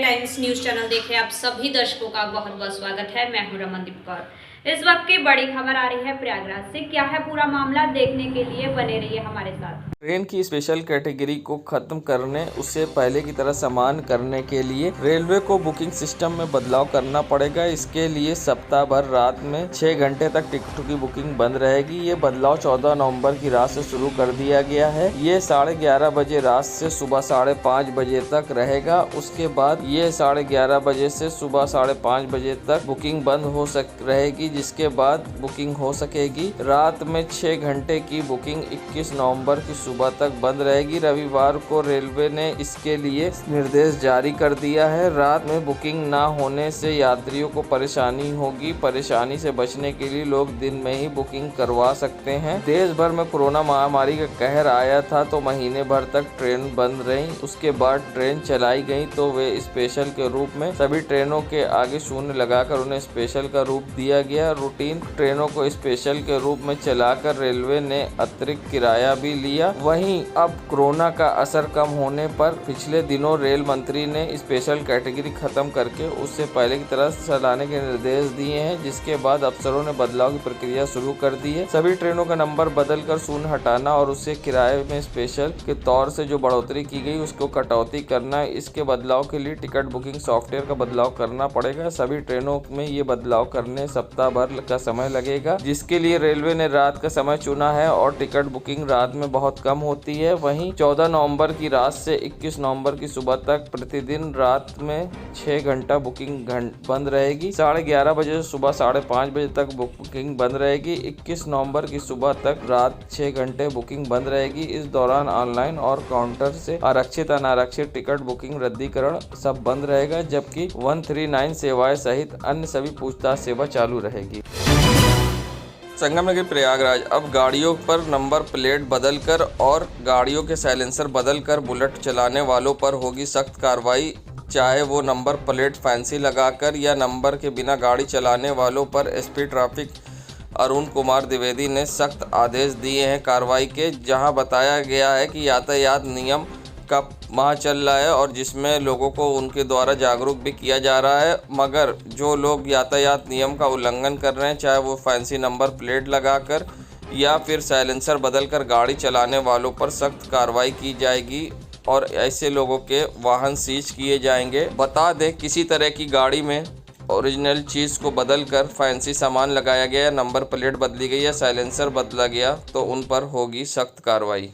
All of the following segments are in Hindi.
टाइम्स न्यूज चैनल देख रहे आप सभी दर्शकों का बहुत बहुत स्वागत है। मैं हूं रमनदीप कौर। इस वक्त की बड़ी खबर आ रही है प्रयागराज से। क्या है पूरा मामला, देखने के लिए बने रहिए हमारे साथ। ट्रेन की स्पेशल कैटेगरी को खत्म करने, उसे पहले की तरह समान करने के लिए रेलवे को बुकिंग सिस्टम में बदलाव करना पड़ेगा। इसके लिए सप्ताह भर रात में 6 घंटे तक टिकटों की बुकिंग बंद रहेगी। ये बदलाव 14 नवंबर की रात से शुरू कर दिया गया है। ये 11:30 बजे रात से सुबह 5:30 बजे तक रहेगा। उसके बाद ये 11:30 बजे से सुबह 5:30 बजे तक बुकिंग बंद रहेगी, जिसके बाद बुकिंग हो सकेगी। रात में 6 घंटे की बुकिंग 21 नवंबर की सुबह तक बंद रहेगी। रविवार को रेलवे ने इसके लिए निर्देश जारी कर दिया है। रात में बुकिंग ना होने से यात्रियों को परेशानी होगी। परेशानी से बचने के लिए लोग दिन में ही बुकिंग करवा सकते हैं। देश भर में कोरोना महामारी का कहर आया था तो महीने भर तक ट्रेन बंद रही। उसके बाद ट्रेन चलाई गई तो वे स्पेशल के रूप में सभी ट्रेनों के आगे शून्य लगाकर उन्हें स्पेशल का रूप दिया गया। रूटीन ट्रेनों को स्पेशल के रूप में चलाकर रेलवे ने अतिरिक्त किराया भी लिया। वहीं अब कोरोना का असर कम होने पर पिछले दिनों रेल मंत्री ने स्पेशल कैटेगरी खत्म करके उससे पहले की तरह चलाने के निर्देश दिए हैं, जिसके बाद अफसरों ने बदलाव की प्रक्रिया शुरू कर दी है। सभी ट्रेनों का नंबर बदलकर शून्य हटाना और उससे किराए में स्पेशल के तौर से जो बढ़ोतरी की गई उसको कटौती करना। इसके बदलाव के लिए टिकट बुकिंग सॉफ्टवेयर का बदलाव करना पड़ेगा। सभी ट्रेनों में ये बदलाव करने सप्ताह भर का समय लगेगा, जिसके लिए रेलवे ने रात का समय चुना है और टिकट बुकिंग रात में बहुत कम होती है। वहीं 14 नवंबर की रात से 21 नवंबर की सुबह तक प्रतिदिन रात में 6 घंटा बुकिंग बंद रहेगी। 11:30 बजे से सुबह 5:30 बजे तक बुकिंग बंद रहेगी। 21 नवंबर की सुबह तक रात 6 घंटे बुकिंग बंद रहेगी। इस दौरान ऑनलाइन और काउंटर से आरक्षित अनारक्षित टिकट बुकिंग रद्दीकरण सब बंद रहेगा, जबकि 139 सेवाएं सहित अन्य सभी पूछताछ सेवा चालू रहेगी। संगम नगरी प्रयागराज अब गाड़ियों पर नंबर प्लेट बदलकर और गाड़ियों के साइलेंसर बदलकर बुलेट चलाने वालों पर होगी सख्त कार्रवाई, चाहे वो नंबर प्लेट फैंसी लगाकर या नंबर के बिना गाड़ी चलाने वालों पर। एसपी ट्रैफिक अरुण कुमार द्विवेदी ने सख्त आदेश दिए हैं कार्रवाई के, जहां बताया गया है कि यातायात नियम का माह चल रहा है और जिसमें लोगों को उनके द्वारा जागरूक भी किया जा रहा है, मगर जो लोग यातायात नियम का उल्लंघन कर रहे हैं, चाहे वो फैंसी नंबर प्लेट लगाकर या फिर साइलेंसर बदलकर गाड़ी चलाने वालों पर सख्त कार्रवाई की जाएगी और ऐसे लोगों के वाहन सीज किए जाएंगे। बता दें, किसी तरह की गाड़ी में ओरिजिनल चीज़ को बदलकर फैंसी सामान लगाया गया, नंबर प्लेट बदली गई या साइलेंसर बदला गया तो उन पर होगी सख्त कार्रवाई।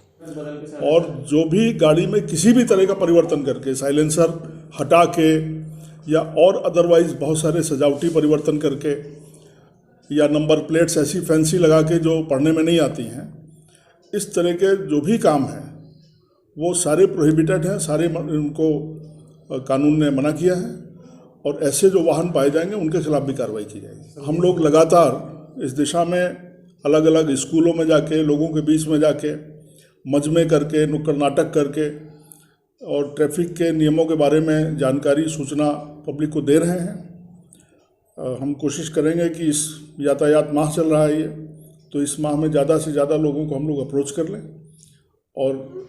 और जो भी गाड़ी में किसी भी तरह का परिवर्तन करके साइलेंसर हटा के या और अदरवाइज बहुत सारे सजावटी परिवर्तन करके या नंबर प्लेट्स ऐसी फैंसी लगा के जो पढ़ने में नहीं आती हैं, इस तरह के जो भी काम हैं वो सारे प्रोहिबिटेड हैं, सारे उनको कानून ने मना किया है और ऐसे जो वाहन पाए जाएंगे उनके खिलाफ भी कार्रवाई की जाएगी। हम लोग लगातार इस दिशा में अलग अलग स्कूलों में जाके, लोगों के बीच में जाके, मजमे करके, नुक्कड़ नाटक करके और ट्रैफिक के नियमों के बारे में जानकारी, सूचना पब्लिक को दे रहे हैं। हम कोशिश करेंगे कि इस यातायात माह चल रहा है ये, तो इस माह में ज़्यादा से ज़्यादा लोगों को हम लोग अप्रोच कर लें और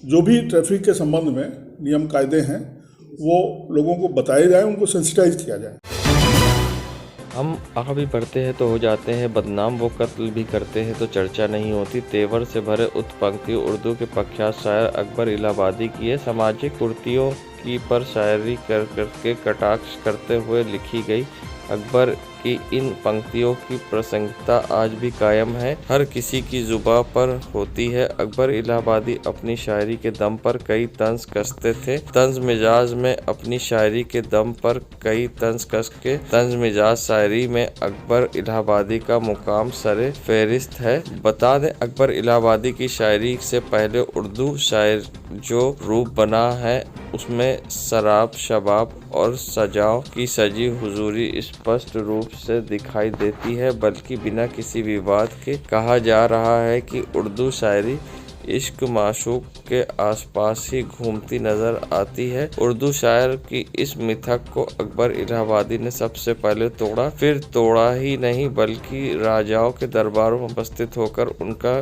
जो भी ट्रैफिक के संबंध में नियम कायदे हैं वो लोगों को बताए जाएँ, उनको सेंसिटाइज किया जाए। हम आगे भी बढ़ते हैं तो हो जाते हैं बदनाम, वो कत्ल भी करते हैं तो चर्चा नहीं होती। तेवर से भरे उत्पंक्ति उर्दू के प्रख्यात शायर अकबर इलाहाबादी की है। सामाजिक कुरीतियों की पर शायरी करके कटाक्ष करते हुए लिखी गई अकबर की इन पंक्तियों की प्रासंगिकता आज भी कायम है, हर किसी की जुबान पर होती है। अकबर इलाहाबादी अपनी शायरी के दम पर कई तंज कसते थे। तंज मिजाज में अपनी शायरी के दम पर कई तंज कस के तंज मिजाज शायरी में अकबर इलाहाबादी का मुकाम सरे फहरिस्त है। बता दें, अकबर इलाहाबादी की शायरी से पहले उर्दू शायर जो रूप बना है उसमें शराब, शबाब और सजाओ की सजी हुजूरी स्पष्ट रूप से दिखाई देती है, बल्कि बिना किसी विवाद के कहा जा रहा है कि उर्दू शायरी इश्क माशूक के आसपास ही घूमती नजर आती है। उर्दू शायर की इस मिथक को अकबर इलाहाबादी ने सबसे पहले तोड़ा, फिर तोड़ा ही नहीं बल्कि राजाओं के दरबारों में उपस्थित होकर उनका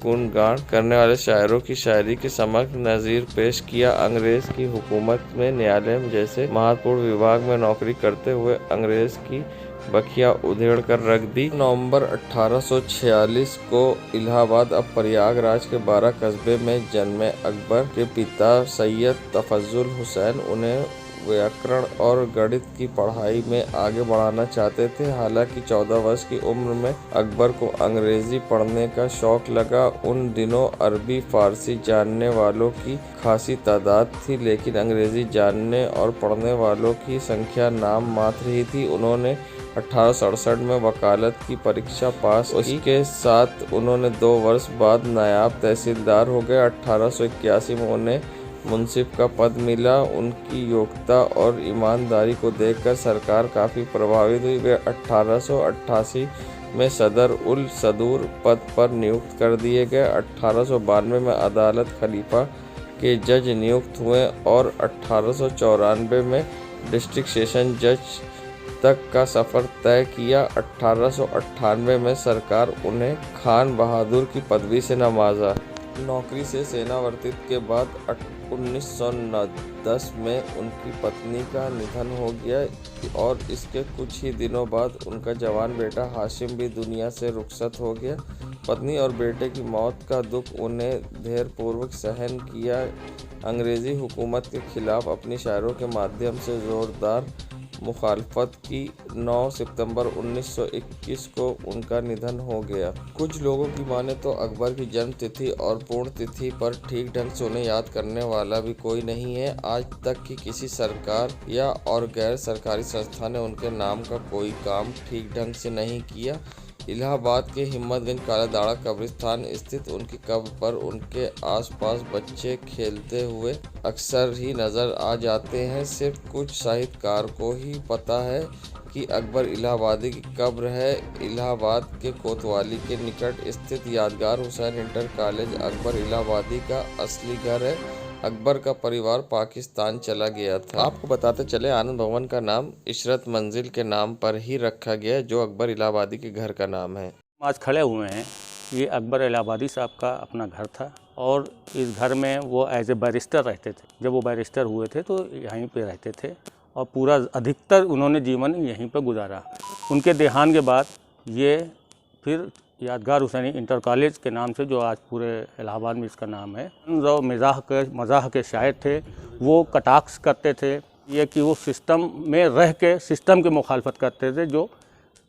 गुणगान करने वाले शायरों की शायरी के समक्ष नज़ीर पेश किया। अंग्रेज की हुकूमत में न्यायालय जैसे महत्वपूर्ण विभाग में नौकरी करते हुए अंग्रेज की बखियां उधेड़ कर रख दी। नवंबर 1846 को इलाहाबाद अब प्रयागराज के 12 कस्बे में जन्मे अकबर के पिता सैयद तफज्जुल हुसैन उन्हें व्याकरण और गणित की पढ़ाई में आगे बढ़ाना चाहते थे। हालांकि 14 वर्ष की उम्र में अकबर को अंग्रेजी पढ़ने का शौक लगा। उन दिनों अरबी फारसी जानने वालों की खासी तादाद थी, लेकिन अंग्रेजी जानने और पढ़ने वालों की संख्या नाम मात्र ही थी। उन्होंने 1867 में वकालत की परीक्षा पास की। इसके साथ उन्होंने 2 वर्ष बाद नायब तहसीलदार हो गए। 1881 में उन्हें मुंसिफ का पद मिला। उनकी योग्यता और ईमानदारी को देखकर सरकार काफ़ी प्रभावित हुई। वे 1888 में सदर उल सदूर पद पर नियुक्त कर दिए गए। 1892 में अदालत खलीफा के जज नियुक्त हुए और 1894 में डिस्ट्रिक्ट सेशन जज तक का सफ़र तय किया। 1898 में सरकार उन्हें खान बहादुर की पदवी से नवाजा। नौकरी से सेवानिवृत्ति के बाद 1910 में उनकी पत्नी का निधन हो गया और इसके कुछ ही दिनों बाद उनका जवान बेटा हाशिम भी दुनिया से रुखसत हो गया। पत्नी और बेटे की मौत का दुख उन्हें धैर्यपूर्वक सहन किया। अंग्रेज़ी हुकूमत के खिलाफ अपनी शायरों के माध्यम से ज़ोरदार मुखालफत की। 9 सितंबर 1921 को उनका निधन हो गया। कुछ लोगों की माने तो अकबर की जन्म तिथि और पूर्ण तिथि पर ठीक ढंग से उन्हें याद करने वाला भी कोई नहीं है। आज तक की किसी सरकार या और गैर सरकारी संस्था ने उनके नाम का कोई काम ठीक ढंग से नहीं किया। इलाहाबाद के हिम्मतगंज काला दाड़ा कब्रिस्तान स्थित उनकी कब्र पर उनके आसपास बच्चे खेलते हुए अक्सर ही नज़र आ जाते हैं। सिर्फ कुछ साहित्यकार को ही पता है कि अकबर इलाहाबादी की कब्र है। इलाहाबाद के कोतवाली के निकट स्थित यादगार हुसैन इंटर कॉलेज अकबर इलाहाबादी का असली घर है। अकबर का परिवार पाकिस्तान चला गया था। आपको बताते चले आनंद भवन का नाम इशरत मंजिल के नाम पर ही रखा गया, जो अकबर इलाहाबादी के घर का नाम है। आज खड़े हुए हैं, ये अकबर इलाहाबादी साहब का अपना घर था और इस घर में वो एज ए बैरिस्टर रहते थे। जब वो बैरिस्टर हुए थे तो यहीं पे रहते थे और पूरा अधिकतर उन्होंने जीवन यहीं पर गुजारा। उनके देहांत के बाद ये फिर यादगार हुसैनी इंटर कॉलेज के नाम से, जो आज पूरे इलाहाबाद में इसका नाम है, जो मज़ाह के शायर थे, वो कटाक्ष करते थे ये कि वो सिस्टम में रह के सिस्टम की मुखालफत करते थे, जो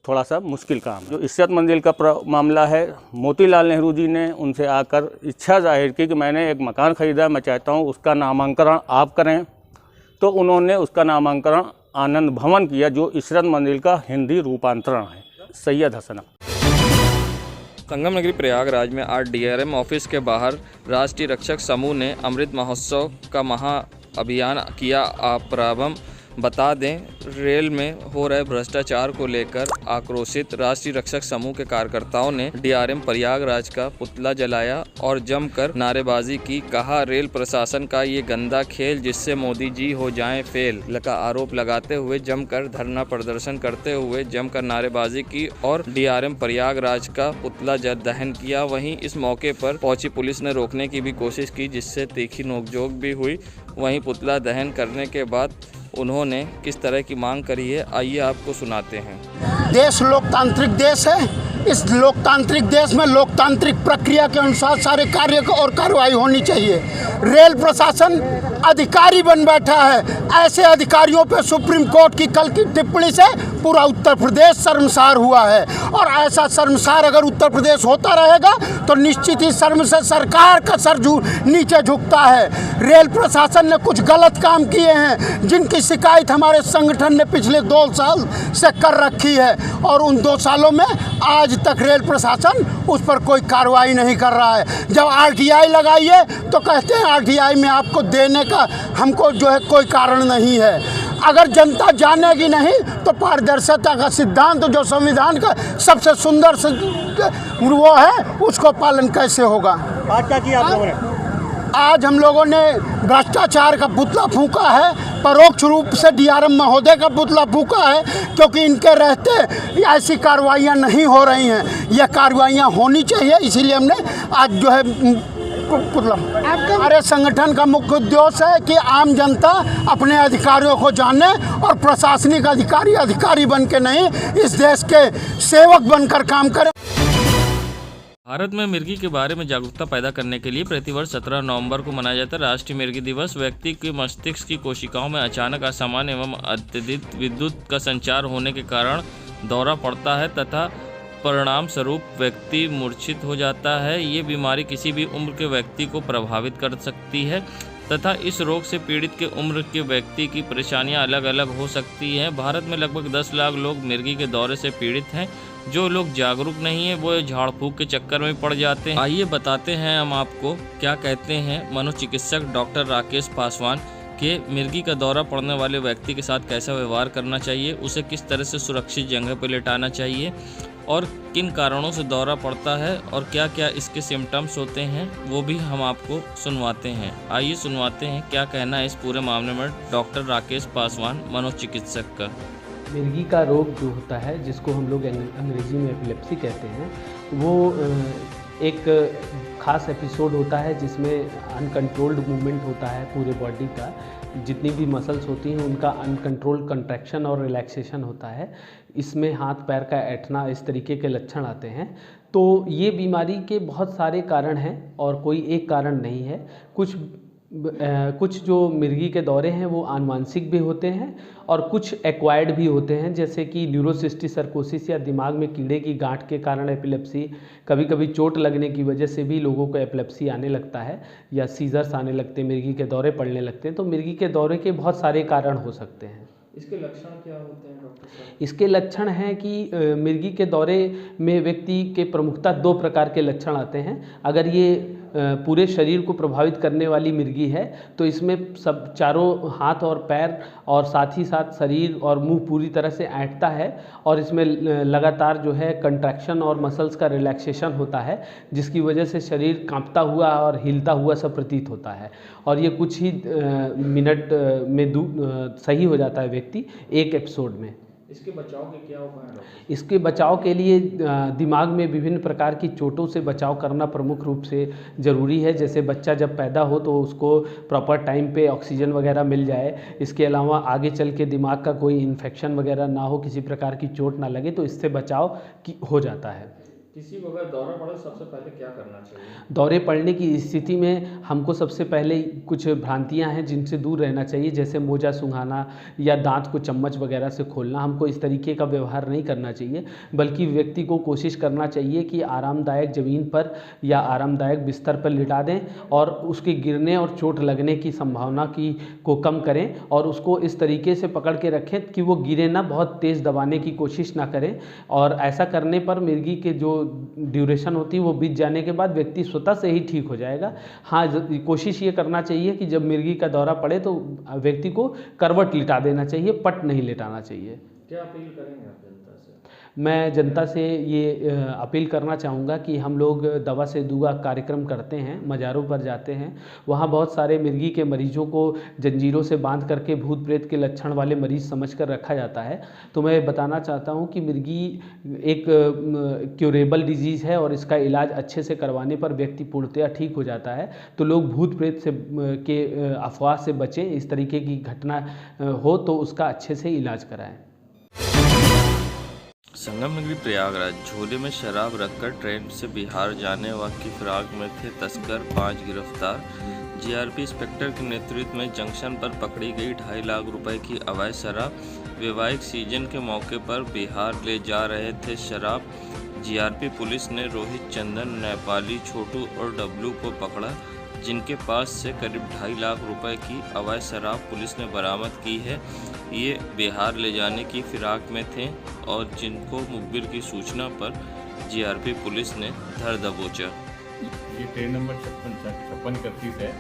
थोड़ा सा मुश्किल काम है। जो इशरत मंजिल का मामला है, मोतीलाल नेहरू जी ने उनसे आकर इच्छा जाहिर की कि मैंने एक मकान ख़रीदा, मैं चाहता हूँ उसका नामांकन आप करें। तो उन्होंने उसका नामांकन आनंद भवन किया, जो इशरत मंजिल का हिंदी रूपांतरण है। सैयद हसन। संगम नगरी प्रयागराज में आज DRM ऑफिस के बाहर राष्ट्रीय रक्षक समूह ने अमृत महोत्सव का महा अभियान किया प्रारंभ। बता दें, रेल में हो रहे भ्रष्टाचार को लेकर आक्रोशित राष्ट्रीय रक्षक समूह के कार्यकर्ताओं ने DRM प्रयागराज का पुतला जलाया और जमकर नारेबाजी की। कहा, रेल प्रशासन का ये गंदा खेल जिससे मोदी जी हो जाएं फेल का आरोप लगाते हुए जमकर धरना प्रदर्शन करते हुए जमकर नारेबाजी की और DRM प्रयागराज का पुतला दहन किया। वहीं इस मौके पर पहुंची पुलिस ने रोकने की भी कोशिश की, जिससे तीखी नोकझोंक भी हुई। वहीं पुतला दहन करने के बाद उन्होंने किस तरह की मांग करी है, आइए आपको सुनाते हैं। देश लोकतांत्रिक देश है। इस लोकतांत्रिक देश में लोकतांत्रिक प्रक्रिया के अनुसार सारे कार्य और कार्रवाई होनी चाहिए। रेल प्रशासन अधिकारी बन बैठा है। ऐसे अधिकारियों पर सुप्रीम कोर्ट की कल की टिप्पणी से पूरा उत्तर प्रदेश शर्मसार हुआ है और ऐसा शर्मसार अगर उत्तर प्रदेश होता रहेगा तो निश्चित ही शर्म से सरकार का सर नीचे झुकता है। रेल प्रशासन ने कुछ गलत काम किए हैं, जिनकी शिकायत हमारे संगठन ने पिछले 2 साल से कर रखी है और उन 2 सालों में आज तक रेल प्रशासन उस पर कोई कार्रवाई नहीं कर रहा है। जब RTI लगाइए तो कहते हैं RTI में आपको देने का हमको जो है कोई कारण नहीं है। अगर जनता जानेगी नहीं तो पारदर्शिता का सिद्धांत जो संविधान का सबसे सुंदर वो है, उसको पालन कैसे होगा। आज क्या किया आप लोगों ने? आज हम लोगों ने भ्रष्टाचार का पुतला फूंका है। परोक्ष रूप से डीआरएम महोदय का पुतला फूका है, क्योंकि इनके रहते ऐसी कार्रवाइयाँ नहीं हो रही हैं। ये कार्रवाइयाँ होनी चाहिए, इसीलिए हमने आज जो है पुतला। हमारे संगठन का मुख्य उद्देश्य है कि आम जनता अपने अधिकारियों को जाने और प्रशासनिक अधिकारी बन के नहीं, इस देश के सेवक बनकर काम करें। भारत में मिर्गी के बारे में जागरूकता पैदा करने के लिए प्रतिवर्ष 17 नवंबर को मनाया जाता है राष्ट्रीय मिर्गी दिवस। व्यक्ति के मस्तिष्क की कोशिकाओं में अचानक असामान्य एवं अत्यधिक विद्युत का संचार होने के कारण दौरा पड़ता है तथा परिणाम स्वरूप व्यक्ति मूर्छित हो जाता है। ये बीमारी किसी भी उम्र के व्यक्ति को प्रभावित कर सकती है तथा इस रोग से पीड़ित के उम्र के व्यक्ति की परेशानियां अलग अलग हो सकती हैं। भारत में लगभग 10 लाख लोग मिर्गी के दौरे से पीड़ित हैं। जो लोग जागरूक नहीं हैं वो झाड़ फूक के चक्कर में पड़ जाते हैं। आइए बताते हैं हम आपको क्या कहते हैं मनोचिकित्सक डॉक्टर राकेश पासवान के मिर्गी का दौरा पड़ने वाले व्यक्ति के साथ कैसा व्यवहार करना चाहिए, उसे किस तरह से सुरक्षित जगह पर लेटाना चाहिए और किन कारणों से दौरा पड़ता है और क्या क्या इसके सिम्टम्स होते हैं, वो भी हम आपको सुनवाते हैं। आइए सुनवाते हैं क्या कहना है इस पूरे मामले में डॉक्टर राकेश पासवान मनोचिकित्सक का। मिर्गी का रोग जो होता है, जिसको हम लोग अंग्रेजी में एपिलेप्सी कहते हैं, वो एक ख़ास एपिसोड होता है जिसमें अनकंट्रोल्ड मूवमेंट होता है पूरे बॉडी का। जितनी भी मसल्स होती हैं उनका अनकंट्रोल्ड कंट्रैक्शन और रिलैक्सेशन होता है। इसमें हाथ पैर का ऐंठना, इस तरीके के लक्षण आते हैं। तो ये बीमारी के बहुत सारे कारण हैं और कोई एक कारण नहीं है। कुछ जो मिर्गी के दौरे हैं वो आनुवांशिक भी होते हैं और कुछ एक्वायर्ड भी होते हैं, जैसे कि न्यूरोसिस्टिक सर्कोसिस या दिमाग में कीड़े की गांठ के कारण एपिलेप्सी, कभी कभी चोट लगने की वजह से भी लोगों को एपिलेप्सी आने लगता है या सीजर्स आने लगते हैं, मिर्गी के दौरे पड़ने लगते हैं। तो मिर्गी के दौरे के बहुत सारे कारण हो सकते हैं। इसके लक्षण क्या होते हैं डॉक्टर साहब? इसके लक्षण हैं कि मिर्गी के दौरे में व्यक्ति के प्रमुखतः 2 प्रकार के लक्षण आते हैं। अगर ये पूरे शरीर को प्रभावित करने वाली मिर्गी है तो इसमें सब चारों हाथ और पैर और साथ ही साथ शरीर और मुंह पूरी तरह से ऐंठता है और इसमें लगातार जो है कंट्रैक्शन और मसल्स का रिलैक्सेशन होता है, जिसकी वजह से शरीर कांपता हुआ और हिलता हुआ सा प्रतीत होता है और ये कुछ ही मिनट में सही हो जाता है व्यक्ति एक एपिसोड में। इसके बचाव के क्या उपाय हैं? इसके बचाव के लिए दिमाग में विभिन्न प्रकार की चोटों से बचाव करना प्रमुख रूप से ज़रूरी है। जैसे बच्चा जब पैदा हो तो उसको प्रॉपर टाइम पे ऑक्सीजन वगैरह मिल जाए। इसके अलावा आगे चल के दिमाग का कोई इन्फेक्शन वगैरह ना हो, किसी प्रकार की चोट ना लगे, तो इससे बचाव हो जाता है। किसी को अगर दौरा पड़े सबसे पहले क्या करना चाहिए? दौरे पड़ने की स्थिति में हमको सबसे पहले कुछ भ्रांतियां हैं जिनसे दूर रहना चाहिए, जैसे मोजा सूंघाना या दांत को चम्मच वगैरह से खोलना। हमको इस तरीके का व्यवहार नहीं करना चाहिए, बल्कि व्यक्ति को कोशिश करना चाहिए कि आरामदायक ज़मीन पर या आरामदायक बिस्तर पर लिटा दें और उसके गिरने और चोट लगने की संभावना को कम करें और उसको इस तरीके से पकड़ के रखें कि वो गिरे ना, बहुत तेज़ दबाने की कोशिश ना करें। और ऐसा करने पर मिर्गी के जो ड्यूरेशन होती है वो बीत जाने के बाद व्यक्ति स्वतः से ही ठीक हो जाएगा। हाँ, कोशिश ये करना चाहिए कि जब मिर्गी का दौरा पड़े तो व्यक्ति को करवट लिटा देना चाहिए, पट नहीं लिटाना चाहिए। क्या अपील करेंगे आप जनता से? मैं जनता से ये अपील करना चाहूँगा कि हम लोग दवा से दुआ कार्यक्रम करते हैं, मज़ारों पर जाते हैं, वहाँ बहुत सारे मिर्गी के मरीजों को जंजीरों से बांध करके भूत प्रेत के लक्षण वाले मरीज समझकर रखा जाता है। तो मैं बताना चाहता हूँ कि मिर्गी एक क्यूरेबल डिजीज़ है और इसका इलाज अच्छे से करवाने पर व्यक्ति पूर्णतया ठीक हो जाता है। तो लोग भूत प्रेत से के अफवाह से बचें, इस तरीके की घटना हो तो उसका अच्छे से इलाज कराएं। संगम नगरी प्रयागराज, झोले में शराब रखकर ट्रेन से बिहार जाने की फिराक में थे तस्कर, 5 गिरफ्तार। जीआरपी इंस्पेक्टर के नेतृत्व में जंक्शन पर पकड़ी गई 2.5 लाख रुपए की अवैध शराब। वैवाहिक सीजन के मौके पर बिहार ले जा रहे थे शराब। जीआरपी पुलिस ने रोहित, चंदन, नेपाली, छोटू और डब्लू को पकड़ा, जिनके पास से करीब 2.5 लाख रुपए की अवैध शराब पुलिस ने बरामद की है। ये बिहार ले जाने की फिराक में थे और जिनको मुखबिर की सूचना पर जीआरपी पुलिस ने धर दबोचा। ये ट्रेन नंबर 5631 है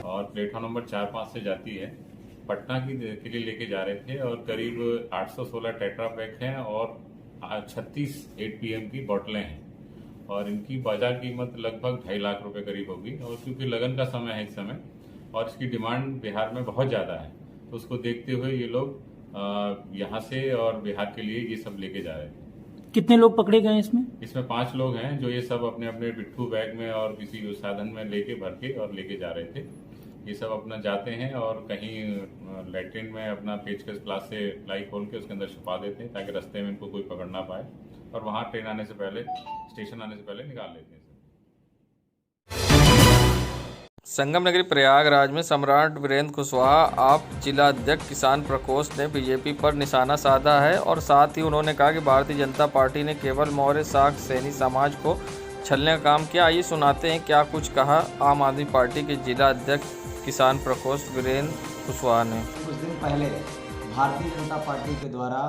और प्लेटफॉर्म नंबर 4-5 से जाती है। पटना के लिए लेके जा रहे थे और करीब 816 टेट्रा पैक हैं और 36 8 PM की बोतलें हैं और इनकी बाजार कीमत लगभग 2.5 लाख रुपए करीब होगी। और क्योंकि लगन का समय है इस समय और इसकी डिमांड बिहार में बहुत ज़्यादा है, तो उसको देखते हुए ये लोग यहाँ से और बिहार के लिए ये सब लेके जा रहे थे। कितने लोग पकड़े गए इसमें? इसमें 5 लोग हैं जो ये सब अपने अपने पिट्ठू बैग में और किसी साधन में लेके भर के और लेके जा रहे थे। ये सब अपना जाते हैं और कहीं लैट्रिन में अपना पेचकस प्लास से लाई खोल के उसके अंदर छुपा देते हैं ताकि रास्ते में इनको कोई पकड़ ना पाए, और वहाँ ट्रेन आने से पहले, स्टेशन आने से पहले निकाल लेते हैं। संगम नगरी प्रयागराज में सम्राट वीरेंद्र कुशवाहा आप जिला अध्यक्ष किसान प्रकोष्ठ ने बीजेपी पर निशाना साधा है और साथ ही उन्होंने कहा कि भारतीय जनता पार्टी ने केवल मौर्य शाक्त सैनी समाज को छलने का काम किया। आइए सुनाते हैं क्या कुछ कहा आम आदमी पार्टी के जिला अध्यक्ष किसान प्रकोष्ठ वीरेंद्र कुशवाहा ने। कुछ दिन पहले भारतीय जनता पार्टी के द्वारा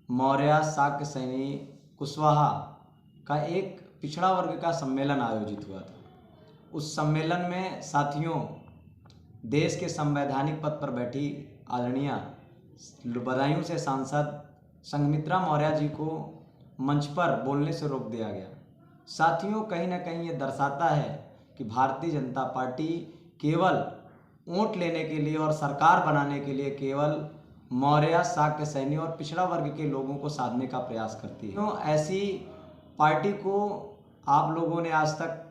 मौर्य शाक्त सैनी कुशवाहा का एक पिछड़ा वर्ग का सम्मेलन आयोजित हुआ था। उस सम्मेलन में साथियों, देश के संवैधानिक पद पर बैठी आदरणीय बदायूं से सांसद संघमित्रा मौर्य जी को मंच पर बोलने से रोक दिया गया। साथियों, कहीं ना कहीं ये दर्शाता है कि भारतीय जनता पार्टी केवल वोट लेने के लिए और सरकार बनाने के लिए केवल मौर्य शाक्त सैनी और पिछड़ा वर्ग के लोगों को साधने का प्रयास करती है। तो ऐसी पार्टी को आप लोगों ने आज तक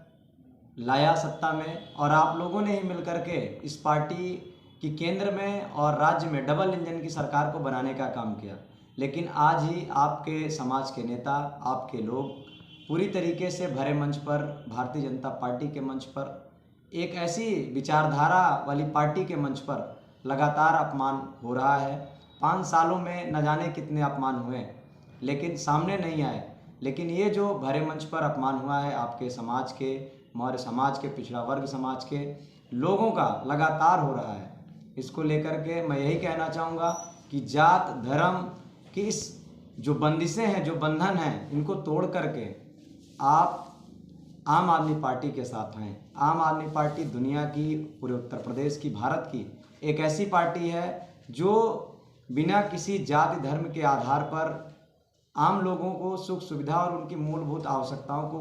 लाया सत्ता में, और आप लोगों ने ही मिलकर के इस पार्टी की केंद्र में और राज्य में डबल इंजन की सरकार को बनाने का काम किया। लेकिन आज ही आपके समाज के नेता, आपके लोग पूरी तरीके से भरे मंच पर, भारतीय जनता पार्टी के मंच पर, एक ऐसी विचारधारा वाली पार्टी के मंच पर लगातार अपमान हो रहा है। 5 सालों में न जाने कितने अपमान हुए लेकिन सामने नहीं आए। लेकिन ये जो भरे मंच पर अपमान हुआ है आपके समाज के, मौर्य समाज के, पिछड़ा वर्ग समाज के लोगों का लगातार हो रहा है। इसको लेकर के मैं यही कहना चाहूँगा कि जात धर्म की इस जो बंदिशें हैं, जो बंधन हैं, इनको तोड़ करके आप आम आदमी पार्टी के साथ हैं। आम आदमी पार्टी दुनिया की, पूरे उत्तर प्रदेश की, भारत की एक ऐसी पार्टी है जो बिना किसी जाति धर्म के आधार पर आम लोगों को सुख सुविधा और उनकी मूलभूत आवश्यकताओं को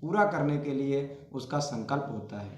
पूरा करने के लिए उसका संकल्प होता है।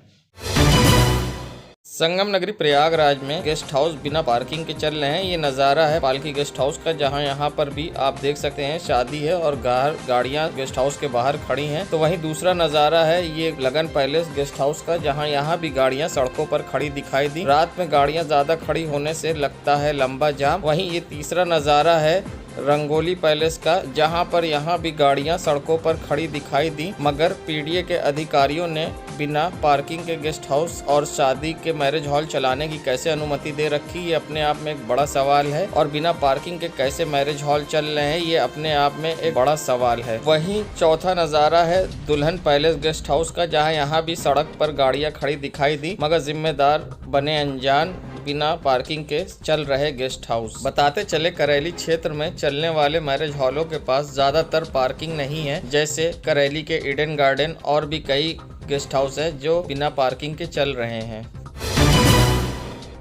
संगम नगरी प्रयागराज में गेस्ट हाउस बिना पार्किंग के चल रहे हैं। ये नज़ारा है पालकी गेस्ट हाउस का, जहां यहां पर भी आप देख सकते हैं शादी है और गाड़ियां गेस्ट हाउस के बाहर खड़ी हैं। तो वहीं दूसरा नज़ारा है ये लगन पैलेस गेस्ट हाउस का, जहां यहां भी गाड़ियां सड़कों पर खड़ी दिखाई दी। रात में गाड़ियां ज़्यादा खड़ी होने से लगता है लंबा जाम। वहीं ये तीसरा नज़ारा है रंगोली पैलेस का, जहां पर यहां भी गाड़ियां सड़कों पर खड़ी दिखाई दी, मगर पीडीए के अधिकारियों ने बिना पार्किंग के गेस्ट हाउस और शादी के मैरिज हॉल चलाने की कैसे अनुमति दे रखी, ये अपने आप में एक बड़ा सवाल है। और बिना पार्किंग के कैसे मैरिज हॉल चल रहे हैं, ये अपने आप में एक बड़ा सवाल है। वहीं चौथा नज़ारा है दुल्हन पैलेस गेस्ट हाउस का, जहां यहाँ भी सड़क पर गाड़ियां खड़ी दिखाई दी, मगर जिम्मेदार बने अनजान बिना पार्किंग के चल रहे गेस्ट हाउस। बताते चले करेली क्षेत्र में चलने वाले मैरिज हॉलों के पास ज्यादातर पार्किंग नहीं है, जैसे करेली के ईडन गार्डन और भी कई गेस्ट हाउस है जो बिना पार्किंग के चल रहे हैं।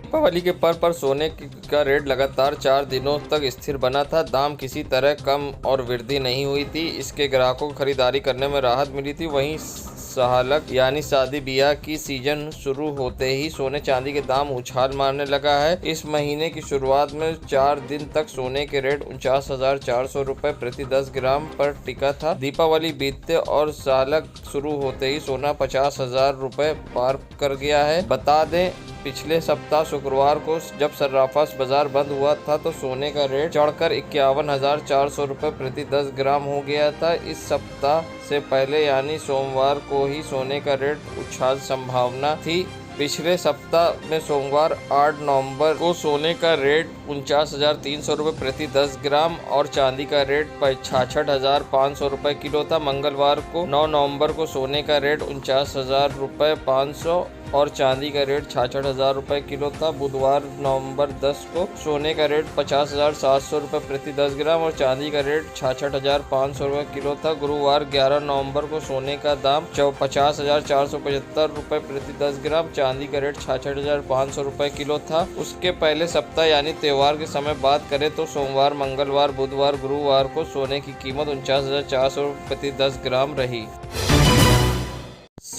दीपावली के पर्व पर सोने का रेट लगातार 4 दिनों तक स्थिर बना था। दाम किसी तरह कम और वृद्धि नहीं हुई थी। इसके ग्राहकों को खरीदारी करने में राहत मिली थी। वहीं सहालक यानी शादी ब्याह की सीजन शुरू होते ही सोने चांदी के दाम उछाल मारने लगा है। इस महीने की शुरुआत में 4 दिन तक सोने के रेट 49,400 रुपए प्रति 10 ग्राम पर टिका था। दीपावली बीतते और सहालक शुरू होते ही सोना 50,000 रुपए पार कर गया है। बता दें, पिछले सप्ताह शुक्रवार को जब सर्राफा बाजार बंद हुआ था तो सोने का रेट चढ़कर 51,400 रुपए प्रति 10 ग्राम हो गया था। इस सप्ताह से पहले यानी सोमवार को ही सोने का रेट उछाल संभावना थी। पिछले सप्ताह में सोमवार 8 नवंबर को सोने का रेट 49,300 रुपये प्रति 10 ग्राम और चांदी का रेट 66,500 रुपये किलो था। मंगलवार को 9 नवंबर को सोने का रेट 49,000 रुपये 500 और चांदी का रेट 66,000 रुपये किलो था। बुधवार नवंबर 10 को सोने का रेट 50,700 रुपये प्रति 10 ग्राम और चांदी का रेट 66,500 रुपये किलो था। गुरुवार 11 नवंबर को सोने का दाम 50,475 रुपये प्रति 10 ग्राम, चांदी का रेट 66,500 रुपये किलो था। उसके पहले सप्ताह यानी त्योहार के समय बात करें तो सोमवार, मंगलवार, बुधवार, गुरुवार को सोने की कीमत 49,400 रुपये प्रति 10 ग्राम रही।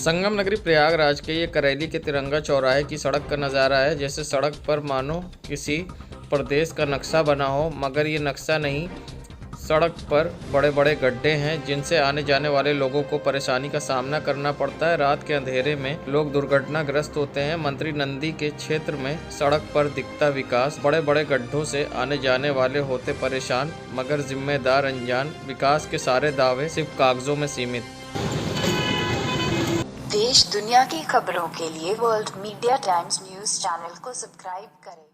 संगम नगरी प्रयागराज के ये करेली के तिरंगा चौराहे की सड़क का नज़ारा है। जैसे सड़क पर मानो किसी प्रदेश का नक्शा बना हो, मगर ये नक्शा नहीं, सड़क पर बड़े बड़े गड्ढे हैं जिनसे आने जाने वाले लोगों को परेशानी का सामना करना पड़ता है। रात के अंधेरे में लोग दुर्घटनाग्रस्त होते हैं। मंत्री नंदी के क्षेत्र में सड़क पर दिखता विकास, बड़े बड़े गड्ढों से आने जाने वाले होते परेशान, मगर जिम्मेदार अनजान। विकास के सारे दावे सिर्फ कागजों में सीमित। देश दुनिया की खबरों के लिए world media times news channel को सब्सक्राइब करें।